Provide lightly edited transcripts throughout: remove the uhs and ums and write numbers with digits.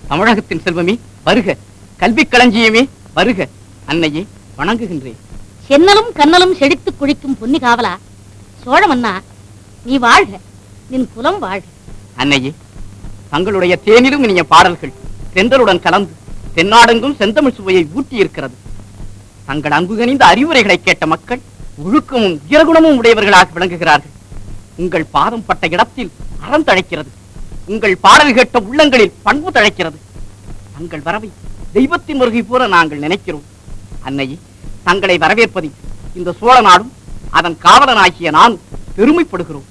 தமிழகத்தின் செல்வமே வருக, கல்வி களஞ்சியமே வருக. அன்னையே வணங்குகின்றேன். சென்னலும் கண்ணலும் செழித்து குழிக்கும் பொன்னி காவலா, சோழ மன்னா நீ வாழ்க, நின் குலம் வாழ்க. அன்னையே, தங்களுடைய தேனிலும் இனிய பாடல்கள் தென்றலுடன் கலந்து தென்னாடெங்கும் செந்தமிழ் சுவையை ஊட்டி இருக்கிறது. தங்கள் அன்பு கனிந்த அறிவுரைகளை கேட்ட மக்கள் ஒழுக்கமும் வீரகுணமும் உடையவர்களாக விளங்குகிறார்கள். உங்கள் பாதம் பட்ட இடத்தில் அறம் தழைக்கிறது. உங்கள் பாடல் கேட்ட உள்ளங்களில் பண்பு தழைக்கிறது. தங்கள் வரவை தெய்வத்தின் வருகை போல நாங்கள் நினைக்கிறோம். அன்னையே, தங்களை வரவேற்பதில் இந்த சோழ நாடும் அதன் காவலனாகிய நான் பெருமைப்படுகிறோம்.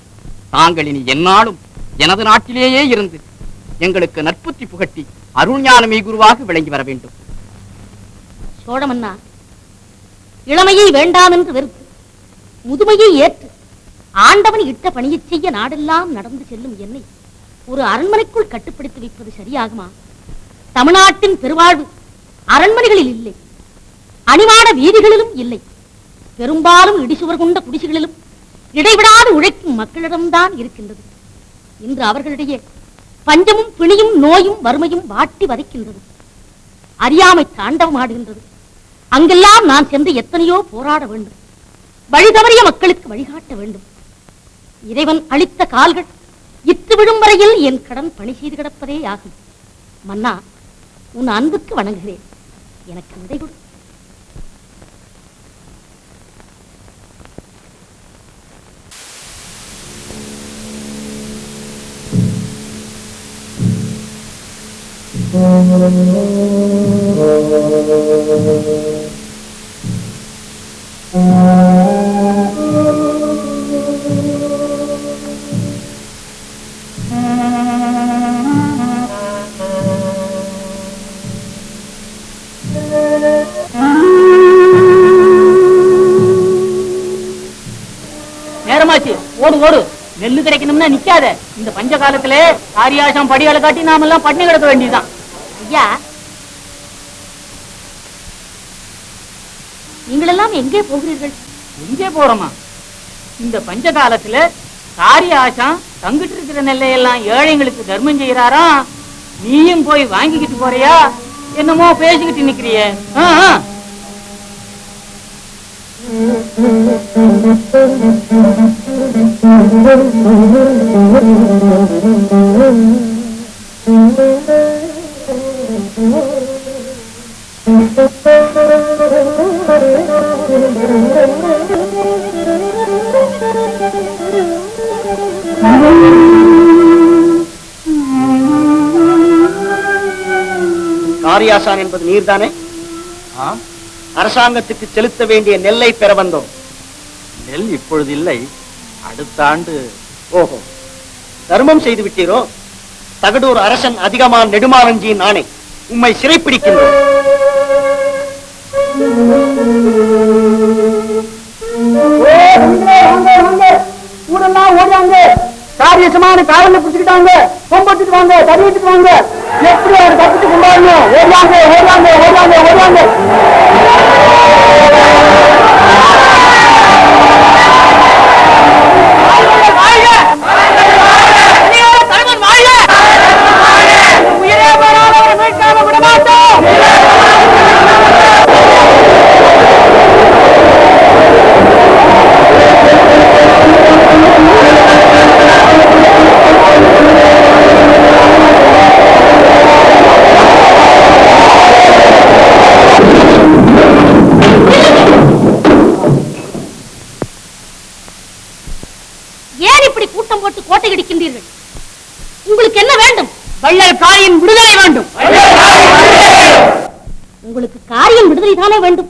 தாங்கள் இனி எந்நாளும் எனது நாட்டிலேயே இருந்து எங்களுக்கு நற்புத்தி புகட்டி அருள்ஞானமே குருவாக விளங்கி வர வேண்டும். சோழ மன்னா, இளமையை வேண்டாம் என்று வெறுத்து முதுமையை ஏற்று ஆண்டவன் இட்ட பணியை செய்ய நாடெல்லாம் நடந்து செல்லும் என்னை ஒரு அரண்மனைக்குள் கட்டுப்படுத்தி வைப்பது சரியாகுமா? தமிழ்நாட்டின் பெருவாழ்வு அரண்மனைகளில் இல்லை, அணிமாட வீதிகளிலும் இல்லை. பெரும்பாலும் இடிசுவர் கொண்ட குடிசைகளிலும் இடைவிடாது உழைக்கும் மக்களிடம்தான் இருக்கின்றது. இன்று அவர்களிடையே பஞ்சமும் பிணியும் நோயும் வறுமையும் வாட்டி வதைக்கின்றது. அறியாமை தாண்டவம் ஆடுகின்றது. அங்கெல்லாம் நான் சென்று எத்தனையோ போராட வேண்டும். வழி தவறிய மக்களுக்கு வழிகாட்ட வேண்டும். இறைவன் அளித்த கால்கள் இத்து விடும் வரையில் என் கடன் பணி செய்து கிடப்பதே ஆகும். மன்னா, உன் அன்புக்கு வணங்குகிறேன். எனக்கு விடை கொடு. நேரமாச்சு, ஓடு ஓடு. நெல்லு கிடைக்கணும்னா நிக்காத. இந்த பஞ்ச காலத்துல காரியாசம் படியால காட்டி நாம எல்லாம் பட்டினி கிடக்க வேண்டியதுதான். ஐயா, நீங்களெல்லாம் எங்கே போகிறீர்கள்? எங்கே போறோமா? இந்த பஞ்ச காலத்துல காரியாசம் தங்கிட்டு இருக்கிற நெல்லையெல்லாம் ஏழைங்களுக்கு தர்மம் செய்யறாராம். நீயும் போய் வாங்கிக்கிட்டு போறியா? என்னமோ பேசிக்கிட்டு நிக்கிறிய. காரியாசான் என்பது நீர்தானே? அரசாங்கத்துக்கு செலுத்த வேண்டிய நெல்லை பெற வந்தோம். நெல் இப்பொழுது இல்லை, அடுத்த ஆண்டு. ஓஹோ, தர்மம் செய்து விட்டீரோ? தகடூர் அரசன் அதிகமான் நெடுமாறஞ்சியின் ஆணை, உம்மை சிறைப்பிடிக்கின்றோம். ஊரெல்லாம் ஓடியாங்க, காரியசமான காவல பிடிச்சுக்கிட்டாங்க, கொம்பட்டுட்டு வாங்க, தருவிட்டு வாங்க. எப்படி அவர் தப்பிச்சு கொண்டாடணும்? ஓடியாங்க ஓடியாங்க ஓடியாங்க ஓடியாங்க. உயிரே பெறாதவரை மீட்காம விட மாட்டோம். உங்களுக்கு என்ன வேண்டும்? வள்ளல் காயின் விடுதலை வேண்டும். உங்களுக்கு காரியம் விடுதலை தானே வேண்டும்.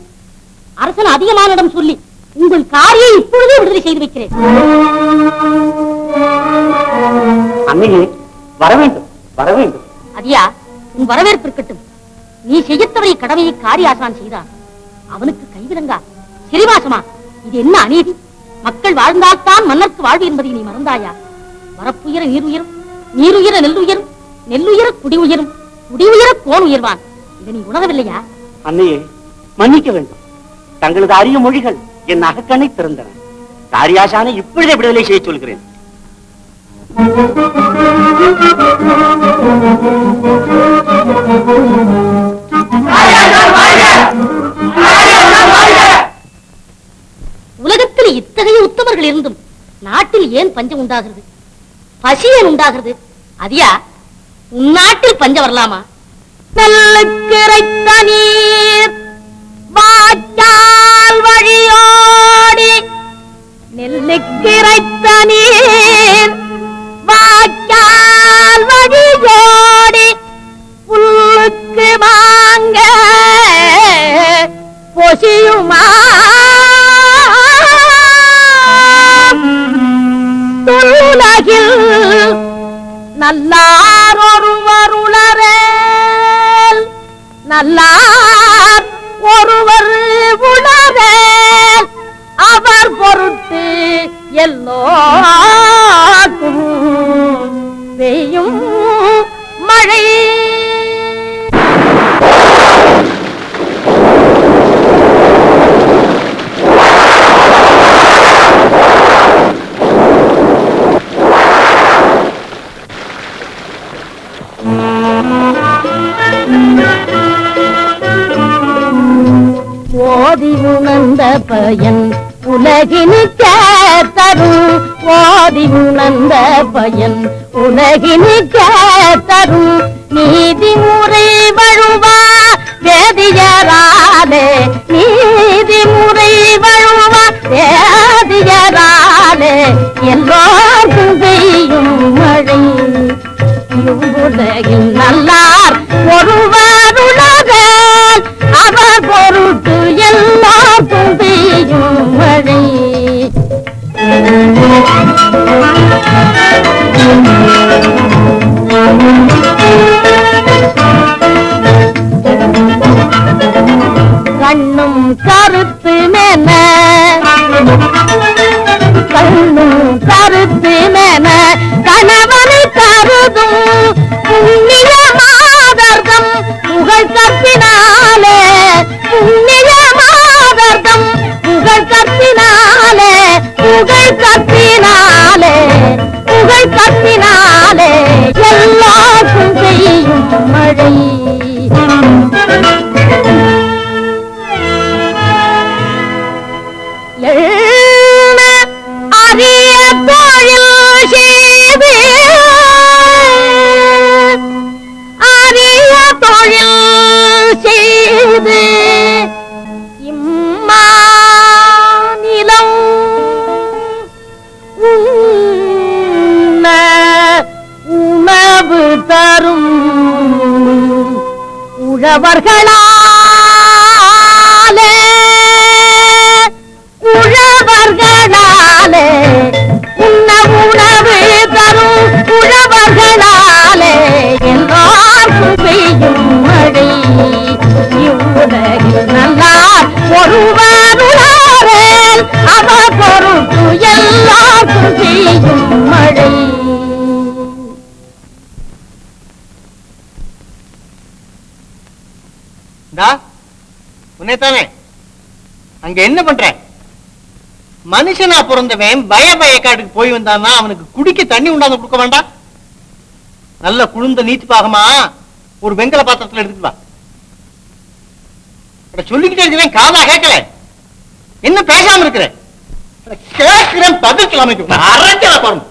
அரசன் அதிகமானிடம் சொல்லி உங்கள் காரியை இப்பொழுதே விடுதலை செய்து வைக்கிறேன். அன்னையே வர வேண்டும், வர வேண்டும். அதியா, உன் வரவேற்பு இருக்கட்டும். நீ செய்யத்தவரை கடமையை காரியாசான் செய்தான். அவனுக்கு கைவிலங்கா சிறைவாசமா? இது என்ன அநீதி? மக்கள் வாழ்ந்தால்தான் மன்னருக்கு வாழ்வு என்பதை நீ மறந்தாயா? வரப்புயர நீர் உயரும், நீருயர நெல் உயரும், நெல்லுயர குடி உயரும், குடி உயர கோன் உயர்வான். இதை நீ உணரவில்லையா? அன்னையே மன்னிக்க வேண்டும். தங்களது அரிய மொழிகள் என் அகக்கண்ணை திறந்தன. காரியாசானை இப்பொழுதே விடுதலை செய்ய சொல்கிறேன். உலகத்தில் இத்தகைய உத்தமர்கள் இருந்தும் நாட்டில் ஏன் பஞ்சம் உண்டாகிறது? பசி ஏன் உண்டாகிறது? அதியா, உன் நாட்டில் பஞ்சம் வரலாமா? நெல்லுக்கிரைத்த நீர் வாய்க்கால் வழியோடி, நெல்லுக்கிரைத்த நீர் வாய்க்கால் வழியோடி, புல்லுக்கு வாங்க பொசியுமா துலகில் நல்லார் ஒருவர் உளரேல், நல்லார் ஒருவர் உளரேல், அவர் பொருட்டு எல்லோருக்கும் பெய்யும் மழை. ஓதி உணர்ந்த பயன் உலகினுக்கே தரும், ஓதி உணர்ந்த பயன் உலகினுக்கே தரும், நீதி முறை வழுவா வேதியராலே, நீதி முறை வழுவா வேதியராலே, எல்லோருக்கும் பெய்யும் மழை. உலகில் நல்லார் ஒருவர் உலகேல், அவர் பொருட்டு எல்லாருக்கும் பெய்யும் மழை. கண்ணும் கருத்து மேன, கண்ணும் கருத்து மேன, கணவனை கருதும் புண்ணிய மாதர்தம் புகழ் கற்பினாலே, புண்ணிய மாதர்தம் புகழ் கற்பினாலே, புகழ் கற்பினாலே, புகழ் கற்பினாலே, எல்லாருக்கும் பெய்யும் மழை. அரிய தொழில் செய்து, அரிய தொழில் செய்து, இம்மாநிலம் உண்ண உணவு தரும் உழவர்களாலே, உழவர்களாலே, உண்ண உணவு தரும் உழவர்களாலே, எல்லாருக்கும் பெய்யும் மழை. இவ்வுலகில் நல்லார் ஒருவர் உளரேல், அவர் பொருட்டு எல்லாருக்கும் பெய்யும் மழை. உன்னைத்தானே அங்க என்ன பண்ற? மனுஷனா பிறந்தவன் பயக்காட்டுக்கு போய் வந்தான்னா அவனுக்கு குடிக்க தண்ணி உண்டாந்து கொடுக்க வேண்டாம்? நல்ல குழுந்த நீச்சு பாகமா ஒரு வெங்கல பாத்திரத்துல எடுத்துட்டு வா. சொல்லிக்கிட்டே இருக்கிறேன், காதா கேட்கல. என்ன பேசாம இருக்கிற? கேட்கிறேன், பதில் சொல்லாம அரைச்சல பாருங்க.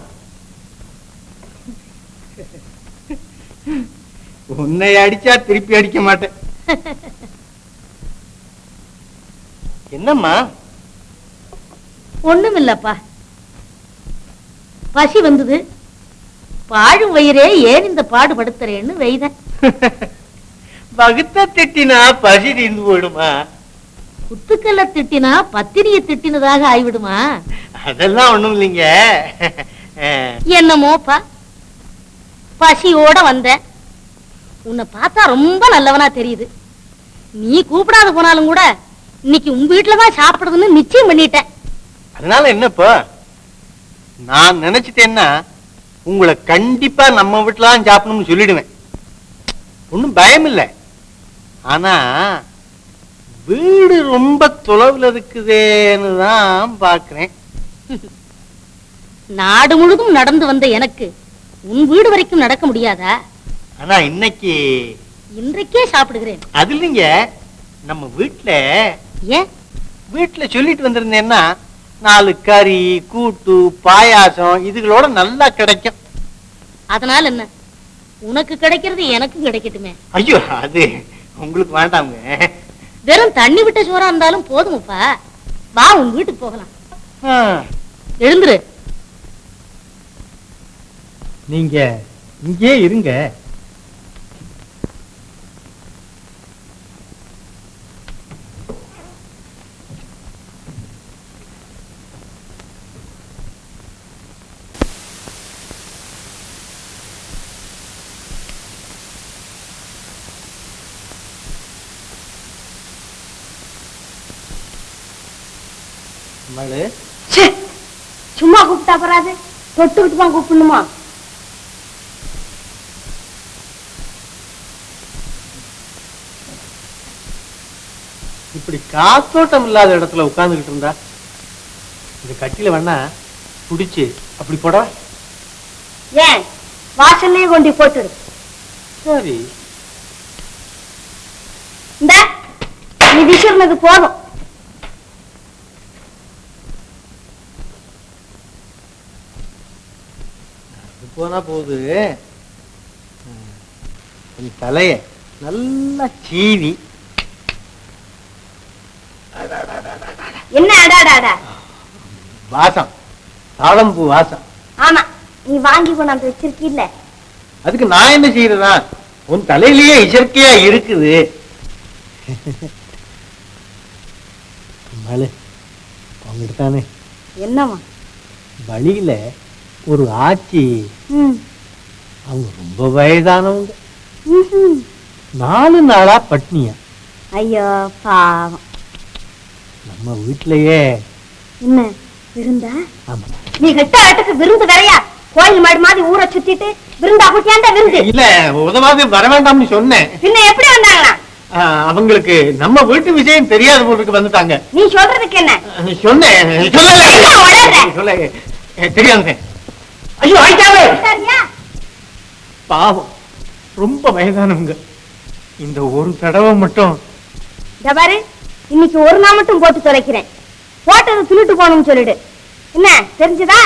உன்னை அடிச்சா திருப்பி அடிக்க மாட்டேன். என்னம்மா? ஒண்ணும் இல்லப்பா, பசி வந்தது, பாழும் வயிறே ஏன் இந்த பாடுபடுத்துறேன்னு வைதன். வகுத்த திட்டினா பசி தீர்ந்து போயிடுமா? குத்துக்கல்ல திட்டினா பத்தினியை திட்டினதாக ஆய்விடுமா? அதெல்லாம் ஒண்ணும் இல்லைங்க. என்னமோப்பா, பசியோட வந்த. உன்னை பார்த்தா ரொம்ப நல்லவனா தெரியுது. நீ கூப்பிடாத போனாலும் கூட இன்னைக்கு உங்க வீட்டுலதான் சாப்பிடுறதுன்னு நிச்சயம் பண்ணிட்டேன். அதனால என்னப்பா, நான் நினைச்சிட்டேன்னா உங்களை கண்டிப்பா நம்ம வீட்டுலதான் சாப்பிடணும்னு சொல்லிடுவேன். ஒன்னும் பயம் இல்லை. ஆனா வீடு ரொம்ப தொலைவில் இருக்குதேன்னு தான் பாக்குறேன். நாடு முழுதும் நடந்து வந்த எனக்கு உன் வீடு வரைக்கும் நடக்க முடியாதா? ஆனா இன்றைக்கே சாப்பிடுகிறேன். அது இல்லைங்க, நம்ம வீட்டுல ஏன் வீட்டுல சொல்லிட்டு வந்திருந்தேன்னா 4 கறி, கூட்டு, பாயாசம் இதுகளோட நல்லா கிடைக்கும். அதனால என்ன, உனக்கு கிடைக்கிறது எனக்கும் கிடைக்கட்டுமே. ஐயோ, அது உங்களுக்கு வேண்டாங்க. வெறும் தண்ணி விட்ட சோறா இருந்தாலும் போதுமப்பா. வா, உன் வீட்டுக்கு போகலாம். எழுந்துரு. நீங்க இங்கே இருங்க. சும்மா கூப்பிட்டா போறாது, தொட்டுக்கிட்டு தான் கூப்பிடணுமா? இப்படி காத்தோட்டம் இல்லாத இடத்துல உட்கார்ந்துகிட்டு இருந்தா இந்த கட்டில வேணா புடிச்சு அப்படி போட. ஏன் வாசல்லே கொண்டு போட்டுடு. சரி, இந்த நீ விசிறினது போதும். போனா போகுது. தலைய நல்லா சீவி. என்ன அடாடாடா? வாசம், தாழம்பூ வாசம். ஆமா, நீ வாங்கி கொண்டாந்து வச்சிருக்கீல்ல. அதுக்கு நான் என்ன செய்யறதா? உன் தலையிலேயே இயற்கையா இருக்குது. அவங்கிட்ட தானே என்னவா? வழியில ஒரு ஆச்சி, அவங்க ரொம்ப வயதானவங்க, 4 நாளா பட்னியா. ஐயோ பாவம். நம்ம வீட்லயே என்ன விருந்தா? ஆமா. நீ கெட்ட ஆட்டுக்கு விருந்து வேறையா? கோயில் மாடு மாதிரி ஊரை சுத்திட்டு விருந்தா கூட்டியாண்டா விருந்து? இல்ல, உதவாது வர வேண்டாம்னு சொன்னேன். பின்ன எப்படி வந்தாங்களா? அவங்களுக்கு நம்ம வீட்டு விஷயம் தெரியாத போட்டுக்கு வந்துட்டாங்க. நீ சொல்றதுக்கு என்ன? சொன்னேன். சொல்ல தெரியாதுங்க. ஐயோ, ஆயிட்டாவே. பாவம், ரொம்ப வயதானவங்க. இந்த ஒரு தடவை மட்டும் பாரு, இன்னைக்கு ஒரு நாள் மட்டும் போட்டு தொலைக்கிறேன். போட்டது துளிட்டு போகணும்னு சொல்லிடு. என்ன தெரிஞ்சதா?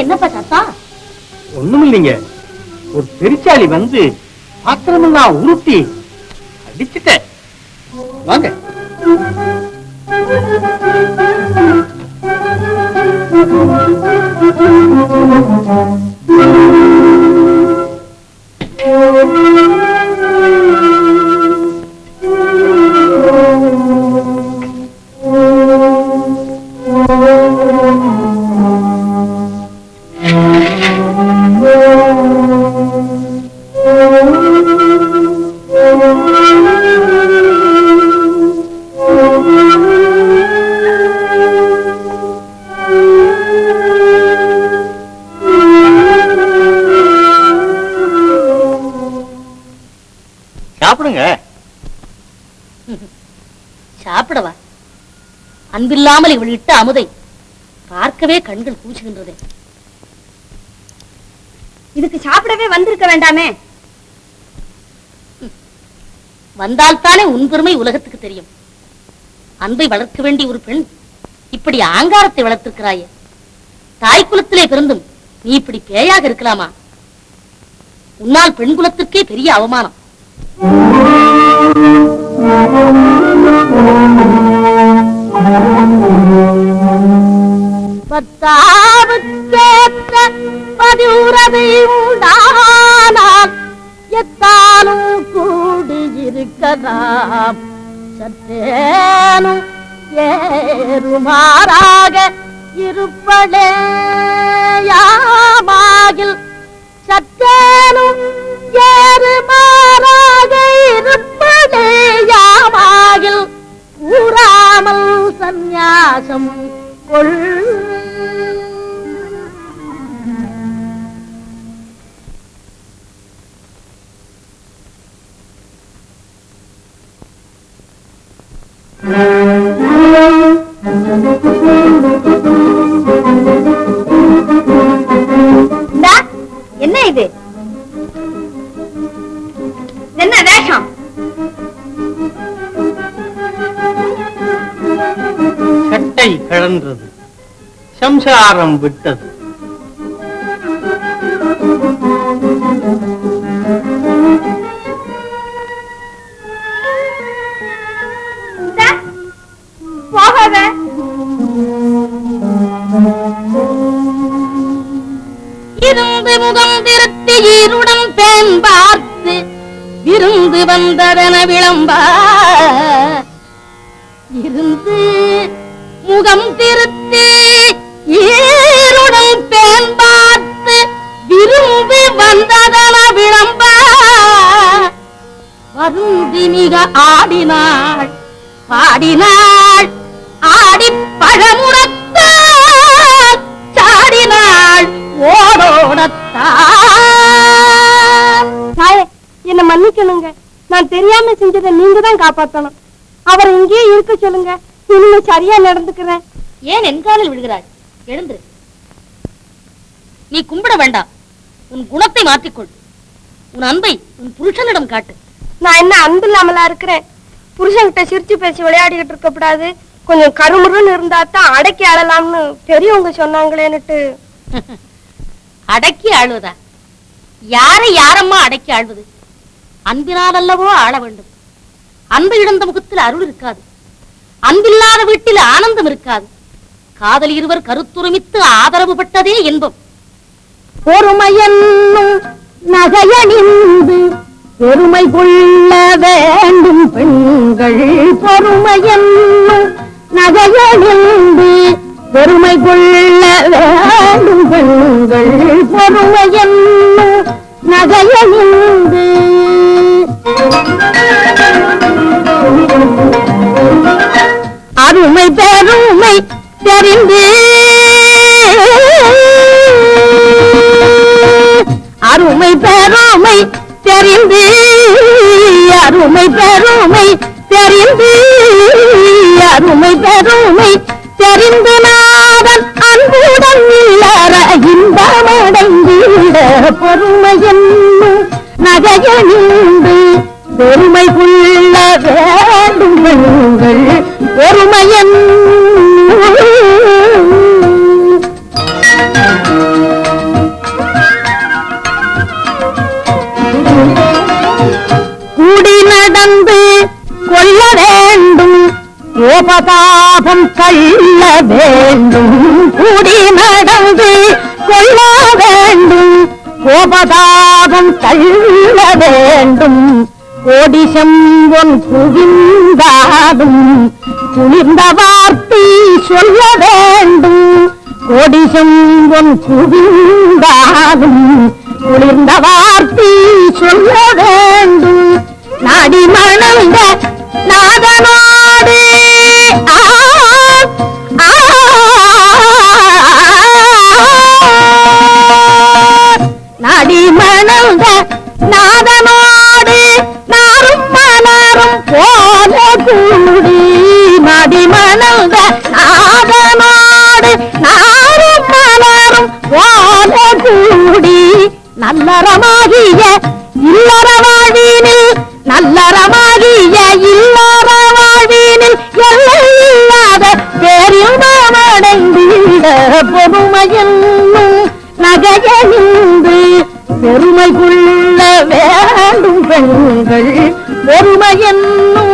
என்னப்பா சத்தம்? ஒண்ணும் இல்லைங்க, ஒரு பெருச்சாளி வந்து பாத்திரமெல்லாம் உருட்டி அடிச்சுட்டேன். வாங்க. சாப்பிடுங்க. சாப்பிடவா? அன்பில்லாமல் இவள் இட்ட அமுதை பார்க்கவே கண்கள் கூச்சுகின்றதே. இதுக்கு சாப்பிடவே வந்திருக்க வேண்டாமே? வந்தால்தானே உன் பெருமை உலகத்துக்கு தெரியும். அன்பை வளர்க்க வேண்டிய ஒரு பெண் இப்படி ஆங்காரத்தை வளர்த்திருக்கிறாயே. தாய் குலத்திலே பிறந்தும் நீ இப்படி பேயாக இருக்கலாமா? உன்னால் பெண் குலத்திற்கே பெரிய அவமானம். பத்தாவுக்கேற்ற பதிவுறதை உண்டானால் எத்தாலும் கூடியிருக்கலாம். சற்றேனும் ஏறுமாறாக இருப்படேயாமாகில் சற்றேனும் ஏறுமாறாக இருப்படேயாமாகில் கூறாமல் சந்நியாசம் கொள். என்ன இது? என்ன வேஷம்? சட்டை கழன்றது, சம்சாரம் விட்டது. போகாத. இருந்து முகம் திருத்தி ஈருடன் பெண் பார்த்து விருந்து வந்ததென விளம்ப இருந்து முகம் திருத்தி ஈருடன் பெண் பார்த்து விரும்பி வந்ததென விளம்ப வருந்தி மிக ஆடினாள் பாடினாள் ஆடி பழமுறத்தாள் சாடினாள் ஓடோடத்தான். என்ன மன்னிக்கணுங்க, நான் தெரியாம செஞ்சதை நீங்க தான் காப்பாத்தணும். அவரை இங்கேயே இருக்க சொல்லுங்க, இனிமே சரியா நடந்துக்கிறேன். ஏன் என் காலில் விழுகிறாய்? எழுந்து. நீ கும்பிட வேண்டாம், உன் குணத்தை மாற்றிக்கொள். உன் அன்பை உன் புருஷனிடம் காட்டு. நான் என்ன அன்பு இல்லாமலா இருக்கிறேன்? புருஷன்கிட்ட சிரிச்சு பேசி விளையாடிக்கிட்டு இருக்க கூடாது. கொஞ்சம் கருமுருன்னு இருந்தா தான் அடக்கி ஆளலாம்னு பெரியவங்க சொன்னாங்களேன்னுட்டு. அடக்கி ஆளுவதா? யாரை யாரம்மா அடக்கி ஆள்வது? அன்பினால் அல்லவோ ஆள வேண்டும். அன்பு இழந்த முகத்தில் அருள் இருக்காது. அன்பில்லாத வீட்டில் ஆனந்தம் இருக்காது. காதல் இருவர் கருத்துரிமித்து ஆதரவு பட்டதே இன்பம். பொறுமையென்னும் நகையணிந்து பெருமை கொள்ள வேண்டும் பெண்கள். பொறுமையென்னும் நகையணிந்து பெருமை கொள்ள வேண்டும் பெண்கள். பொறுமையென்னும் நகையணிந்து அருமை பெருமை தெரிந்து அருமை பெருமை தெரிந்து அருமை பெருமை தெரிந்து அருமை பெருமை தெரிந்து நாதன் அன்புடன் இல்லற இன்பமடைந்திட பொறுமையென்னும் நகையணிந்து பெருமை கொள்ள வேண்டும் பெண்கள். பொறுமையென்னும் கூடி நடந்து கொள்ள வேண்டும் கோபதாபம் கள்ள வேண்டும். கூடி நடந்து கொள்ள வேண்டும் கோபதாபம் தள்ள வேண்டும். கோடி செம்பொன் குவிந்தாலும் குளிர்ந்த வார்த்தை சொல்ல வேண்டும். கோடி செம்பொன் குவிந்தாலும் குளிர்ந்த வார்த்தை சொல்ல வேண்டும். நாடி மணந்த நாதனோடு நாடி மணந்த நாதனோடு நாரும் மலரும் போல கூடி. நாடி மணந்த நாதனோடு நாரும் மலரும் போல கூடி. நல்லறமாகிய இல்லற வாழ்வினில் நல்லறமாகிய இல்லற வாழ்வினில் எல்லை இல்லாத பேரில் அடைந்திட பொறுமையென்னும் நகை நின்று பெருமை கொள்ள வேண்டும் பெண்கள் பெருமை என்னும்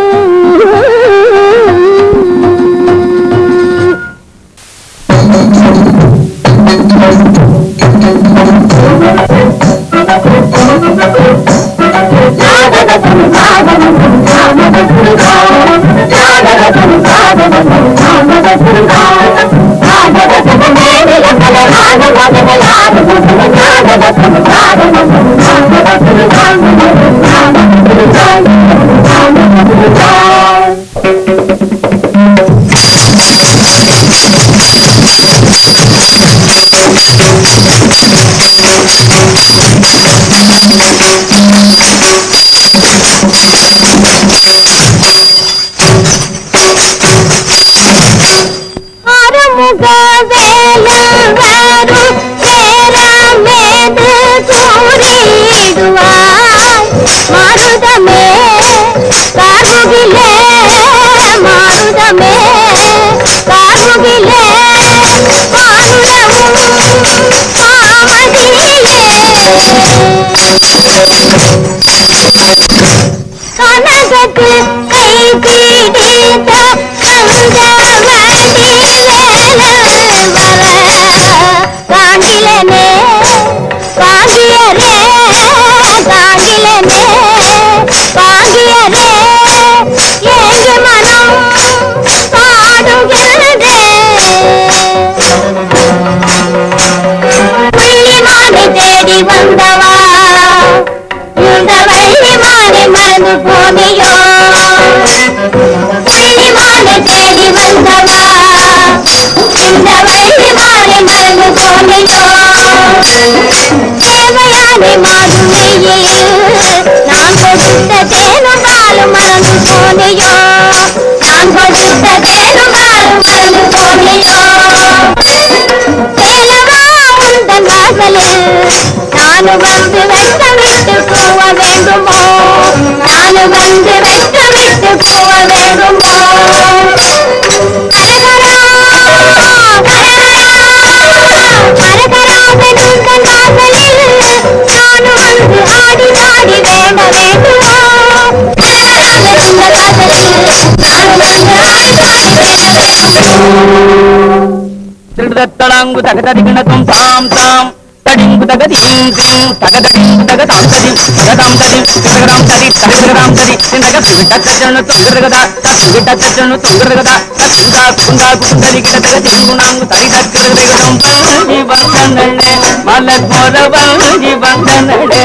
தளங்கு தகதடிகிணத்தும் தாம் தாம் தடிங்கு தகதீம் தீம் தகதடிங்கு தகதாம் தடிம் தகதாம் தடிம் தகதாம் தடி தகதகதாம் தடி தகது தச்சனு தொங்கரகதா தச்சனு தொங்கரகதா தச்சுதா குந்தா குந்தரி கிடதக திங்குணாங்கு தடி தக்கரகதம் பல்ஜி வந்தனே மலர் போரவல்ஜி வந்தனே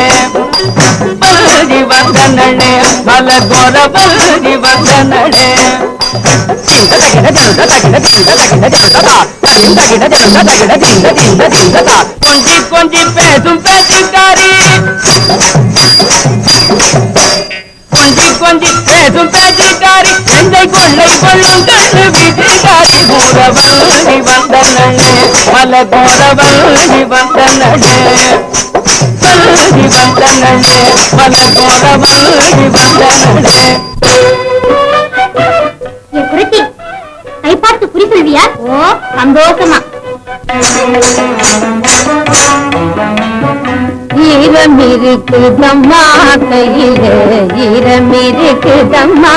பல்ஜி வந்தனே மலர் போரவல்ஜி வந்தனே கொஞ்சி கொஞ்சி பேசும் பேச்சுக்காரி கொஞ்சி கொஞ்சி பேசும் பேச்சுக்காரி நெஞ்சை கொள்ளை கொள்ளும் கண்ணு வீட்டுக்காரி போரவல்கி வந்தனே மல போரவல்கி வந்தனே வல்கி வந்தனே மல போரவல்கி வந்தனே. குருத்தி கை பார்த்து குறி சொல்வியா? ஓ சந்தோஷமா. ஈரம் இருக்குதம்மா கையில ஈரம் இருக்குதம்மா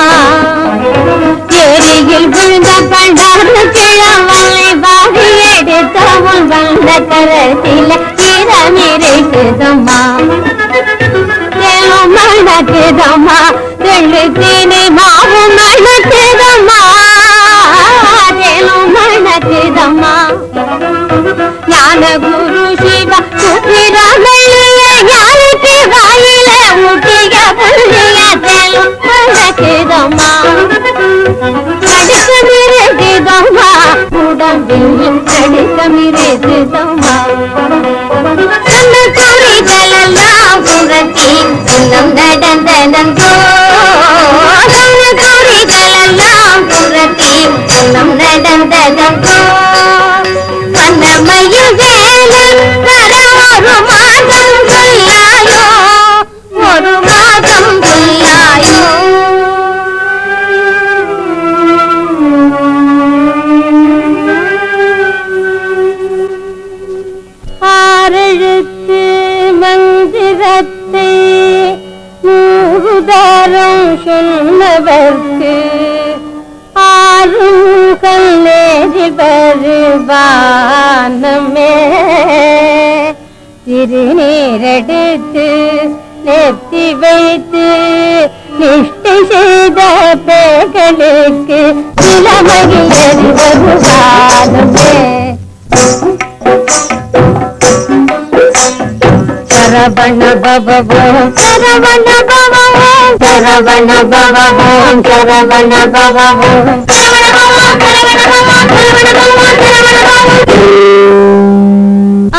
ஏரியில் விழுந்த பண்டாறு கிழவனை வாடி எடுத்தவள் வந்த கரத்தில ஈரம் இருக்குதம்மா தேனும் மணக்குதம்மா தெள்ளுத்தீனி மாவும் மணக்குதம்மா தேனும் மணக்குதம்மா ஞான குரு சிவ சுப்பிரமணிய ஞானத்து வாயில முட்டிய புள்ளிய தேனும் மணக்குதம்மா நடுக்கமிருக்குதம்மா உடம்பில் நடுக்கமிருக்குதம்மா அந்த குறிகளெல்லாம் புரட்டி உள்ளம் நடந்தனந்தோ அந்த குறிகளெல்லாம் வானமே திருநீரெடுத்து நெத்தி வைத்து நிஷ்டை செய்த பேர்களுக்கு இளமகிழ் வருவானமே சரவண பவவோம் சரவண பவவோம் சரவண பவவோம் சரவண பவவோம்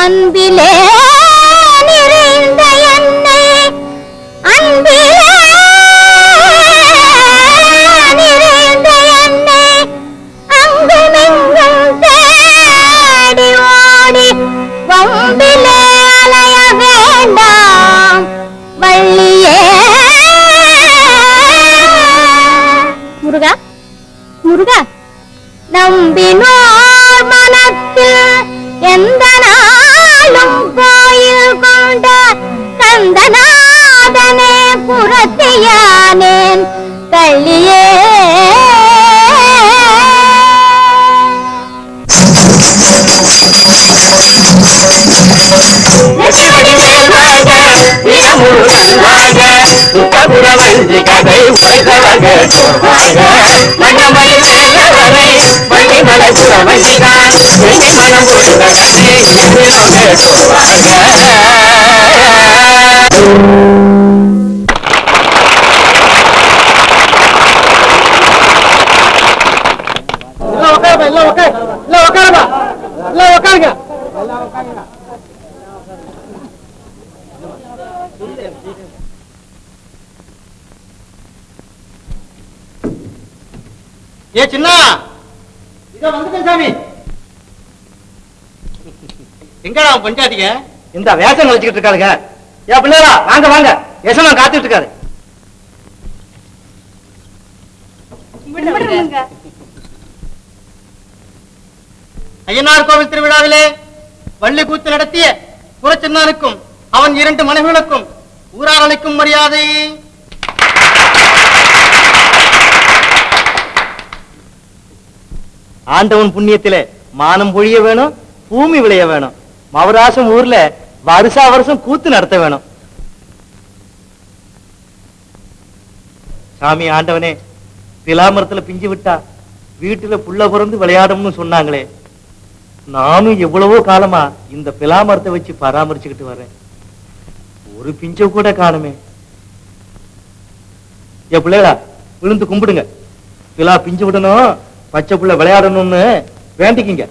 அன்பிலே நிறைந்த என்னை அன்பிலே நிறைந்த என்னை அங்குமெங்கும் தேடி ஓடி வம்பிலே அலைய வேண்டாம் வள்ளியே முருகா முருகா நம்பினோர் மனத்தில் எந்த நாளும் கோயில் கொண்ட கந்தநாதனே புறத்தியானேன் தள்ளியே ஏ சின்னா இதோ வந்துட்டேன் சாமி. எங்கடா பஞ்சாதிக இந்த வேஷம் வச்சுக்கிட்டு இருக்காருங்க. ஏன் பிள்ளைகளா வாங்க வாங்க, யசமா காத்துட்டு இருக்காரு. ஐயனார் கோவில் திருவிழாவிலே வள்ளி கூத்து நடத்திய புறச்சின்னானுக்கும் அவன் 2 மனைவிகளுக்கும் ஊரார் அளிக்கும் மரியாதை. ஆண்டவன் புண்ணியத்திலே மானம் பொழிய வேணும், பூமி விளைய வேணும். மவராசம் ஊர்ல வருஷா வருஷம் கூத்து நடத்த வேணும். சாமி ஆண்டவனே, பிலாமரத்துல பிஞ்சு விட்டா வீட்டுல புள்ள பிறந்து விளையாடும்னு சொன்னாங்களே, நானும் எவ்வளவோ காலமா இந்த பிலாமரத்தை வச்சு பராமரிச்சுக்கிட்டு வர்றேன். ஒரு பிஞ்ச கூட காணுமே. என் பிள்ளைகளா விழுந்து கும்பிடுங்க. பிலா பிஞ்சு விடணும், பச்சை புள்ள விளையாடணும்னு வேண்டிக்கிங்க.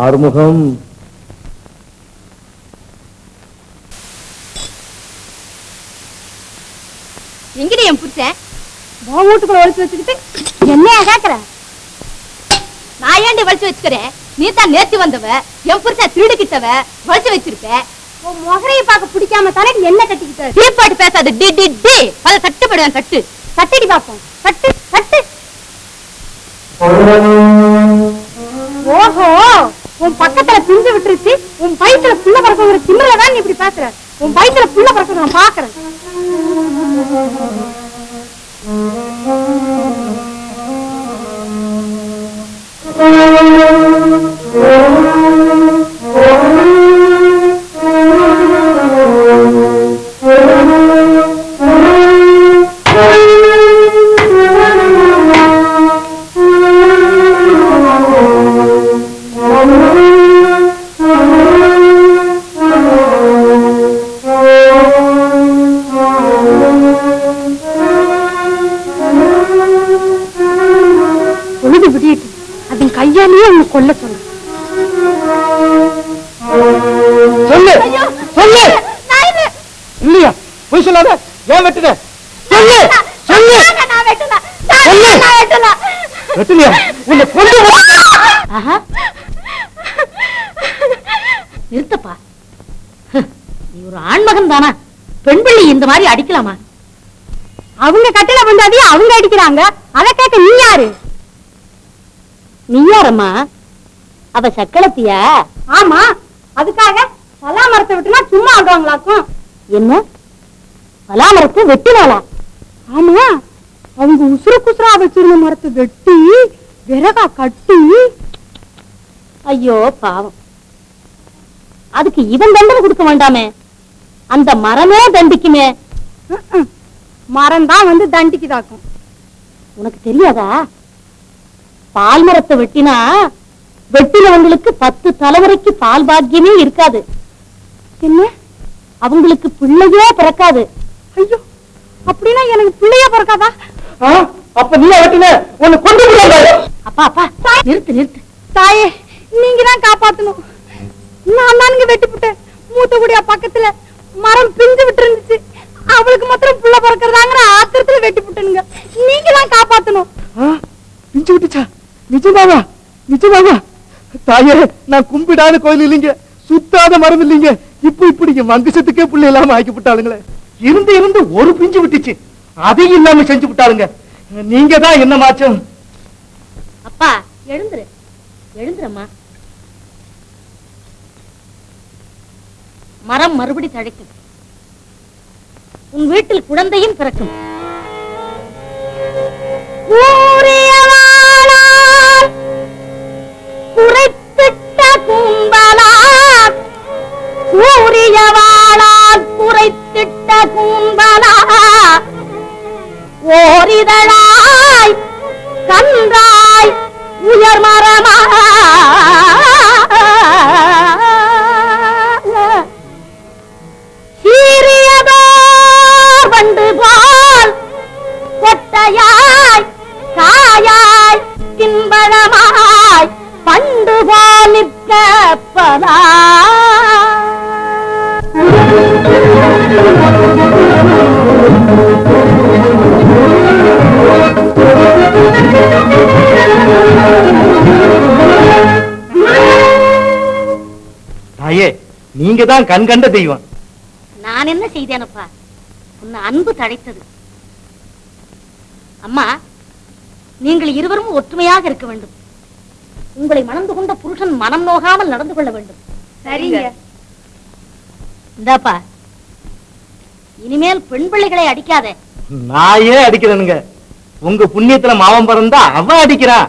ஆறுமுகம், எங்கடி என் புருஷன் வீட்டுக்குள்ள ஒழிச்சு வச்சுக்கிட்டு என்னையா கேக்குற? நான் ஏண்டி வலிச்சு வச்சுக்கிறேன்? நீ தான் நேத்து வந்தவ, என் புருஷன் திருடுகிட்டவ, வலிச்சு வச்சிருப்ப. உன் முகரையை பார்க்க பிடிக்காம தானே என்ன கட்டிக்கிட்ட? தீப்பாட்டு பேசாது, டி டி டி அத தட்டுப்படுவேன். தட்டு தட்டடி பாப்போம். தட்டு தட்டு. ஓஹோ, உன் பக்கத்துல பிஞ்சு விட்டுருச்சு, உன் வயித்துல புள்ள பறக்குங்கிற திமிரல தான் நீ இப்படி பேசுற. உன் வயித்துல புள்ள பறக்க நான் பாக்குறேன். கையாலேயே உன்னை கொல்ல சொல்ல. சொல்லு சொல்லு. இல்லையா போய் சொல்லாத. ஏன் வெட்டுன? சொல்லு சொல்லு. நான் வெட்டல. நான் வெட்டல. வெட்டுனியா? உன்னை கொண்டு நிறுத்தப்பா. நீ ஒரு ஆண்மகன் தானா? பெண் பிள்ளை இந்த மாதிரி அடிக்கலாமா? அவங்க கட்டில பந்தாதிய அவங்க அடிக்கிறாங்க, அதை கேட்க நீ யாரு? நீ யாரம்மா? அவ சக்களத்தியா? ஆமா, அதுக்காக பலா மரத்தை விட்டுனா சும்மா ஆடுவாங்களாக்கும். என்ன பலாமரத்தை வெட்டினாளா? ஆமா, அவங்க உசுர குசுரா வச்சிருந்த மரத்தை வெட்டி விறகா கட்டி. ஐயோ பாவம், அதுக்கு இவன் தண்டனை கொடுக்க வேண்டாமே, அந்த மரமே தண்டிக்குமே. மரம் தான் வந்து தண்டிக்குதாக்கும். உனக்கு தெரியாதா? பால் மரத்தை வெட்டினா வெட்டினவங்களுக்கு 10 தலைமுறைக்கு பால் பாக்கியமே இருக்காது. என்ன, அவங்களுக்கு பிள்ளையே பிறக்காது. ஐயோ, அப்படின்னா எனக்கு பிள்ளையா பிறக்காதா? அப்ப நீ வெட்டின உன்னை கொண்டு விடுவாங்க. அப்பா அப்பா, நிறுத்து நிறுத்து. தாயே, நீங்க தான் காப்பாத்தணும். நான் தானுங்க வெட்டிப்புட்டேன். மூத்த குடியா பக்கத்துல மரம் பிஞ்சு விட்டு இருந்துச்சு, அவளுக்கு மாத்திரம் புள்ள பிறக்கிறதாங்கிற ஆத்திரத்துல வெட்டிப்புட்டனுங்க. நீங்க தான் காப்பாத்தணும். பிஞ்சு விட்டுச்சா? நிஜமாவா? நிஜமாவா? தாயே, நான் கும்பிடாத கோயில் இல்லைங்க, சுத்தாத மரம் இல்லைங்க. இப்படி வங்கசத்துக்கே புள்ள இல்லாம ஆக்கி விட்டாளுங்களே. இருந்து இருந்து ஒரு பிஞ்சு விட்டுச்சு, அதையும் இல்லாம செஞ்சு விட்டாளுங்க. நீங்க தான் என்ன மாச்சம்? அப்பா எழுந்துரு, எழுந்துரம்மா. மரம் மறுபடி தழைக்கும், உன் வீட்டில் குழந்தையும் பிறக்கும். குறைத்திட்ட கும்பலார், ஊரியவாளால் குறைத்திட்ட கும்பலார், ஓரிதழாய் கன்றாய் உயர் மரமா சீரியதோர் வண்டு போல் கொட்டையாய் காயாய் கின்பழமாய் பண்டு போல் நிற்கப்பதா. தாயே, நீங்க தான் கண் கண்ட தெய்வம். நான் என்ன செய்தேனப்பா? உன்னை அன்பு தழைத்தது. அம்மா, நீங்கள் இருவரும் ஒற்றுமையாக இருக்க வேண்டும். உங்களை மணந்து கொண்ட புருஷன் மனம் நோகாமல் நடந்து கொள்ள வேண்டும். சரிங்க. இந்தாப்பா, இனிமேல் பெண் பிள்ளைகளை அடிக்காதே. நான் ஏன் அடிக்கிறேனுங்க? உங்க புண்ணியத்துல மாவன் பிறந்தா அவன் அடிக்கிறான்.